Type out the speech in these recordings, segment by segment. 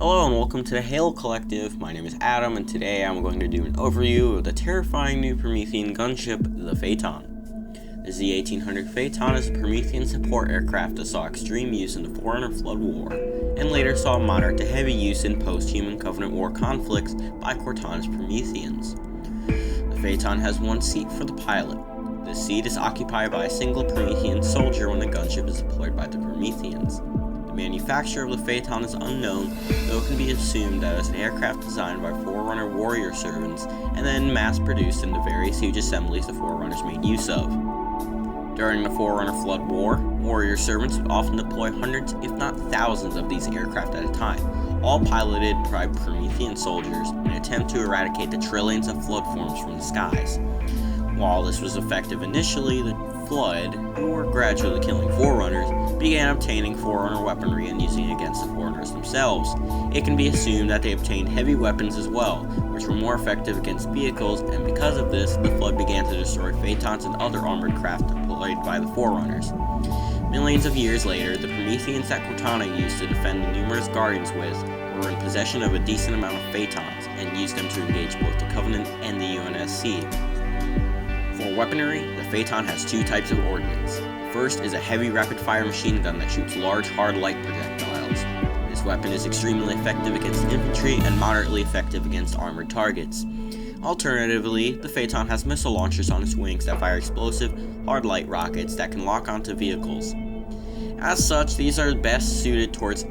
Hello and welcome to the Hail Collective. My name is Adam and today I'm going to do an overview of the terrifying new Promethean gunship, the Phaeton. The Z-1800 Phaeton is a Promethean support aircraft that saw extreme use in the Forerunner Flood War, and later saw moderate to heavy use in post-Human Covenant War conflicts by Cortana's Prometheans. The Phaeton has one seat for the pilot. This seat is occupied by a single Promethean soldier when the gunship is deployed by the Prometheans. The manufacture of the Phaeton is unknown, though it can be assumed that it was an aircraft designed by Forerunner warrior servants and then mass-produced into various huge assemblies the Forerunners made use of. During the Forerunner Flood War, warrior servants would often deploy hundreds, if not thousands, of these aircraft at a time, all piloted by Promethean soldiers in an attempt to eradicate the trillions of flood forms from the skies. While this was effective initially, the Flood, who were gradually killing Forerunners, began obtaining Forerunner weaponry and using it against the Forerunners themselves. It can be assumed that they obtained heavy weapons as well, which were more effective against vehicles, and because of this, the Flood began to destroy Phaetons and other armored craft deployed by the Forerunners. Millions of years later, the Prometheans that Cortana used to defend the numerous Guardians with were in possession of a decent amount of Phaetons, and used them to engage both the Covenant and the UNSC. For weaponry, the Phaeton has two types of ordnance. First is a heavy rapid-fire machine gun that shoots large, hard light projectiles. This weapon is extremely effective against infantry and moderately effective against armored targets. Alternatively, the Phaeton has missile launchers on its wings that fire explosive, hard light rockets that can lock onto vehicles. As such, these are best suited towards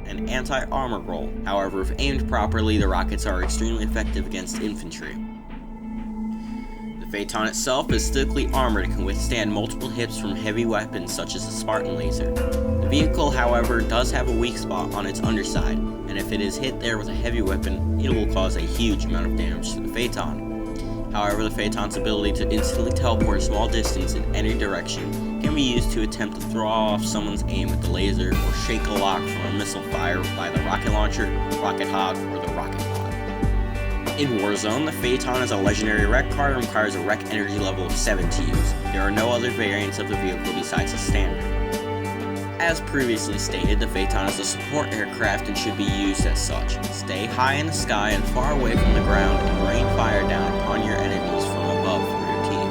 an anti-armor role. However, if aimed properly, the rockets are extremely effective against infantry. The Phaeton itself is thickly armored and can withstand multiple hits from heavy weapons such as the Spartan laser. The vehicle, however, does have a weak spot on its underside, and if it is hit there with a heavy weapon, it will cause a huge amount of damage to the Phaeton. However, the Phaeton's ability to instantly teleport a small distance in any direction can be used to attempt to throw off someone's aim with the laser or shake a lock from a missile fire by the rocket launcher, rocket hog, or the rocket pod. In Warzone, the Phaeton is a legendary wreck car and requires a wreck energy level of 7 to use. There are no other variants of the vehicle besides the standard. As previously stated, the Phaeton is a support aircraft and should be used as such. Stay high in the sky and far away from the ground and rain fire down upon your enemies from above for your team.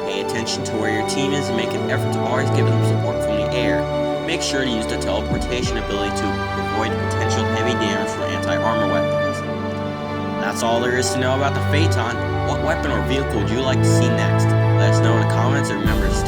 Pay attention to where your team is and make an effort to always give them support from the air. Make sure to use the teleportation ability to avoid potential heavy damage from anti-armor weapons. That's all there is to know about the Phaeton. What weapon or vehicle would you like to see next? Let us know in the comments and remember to stay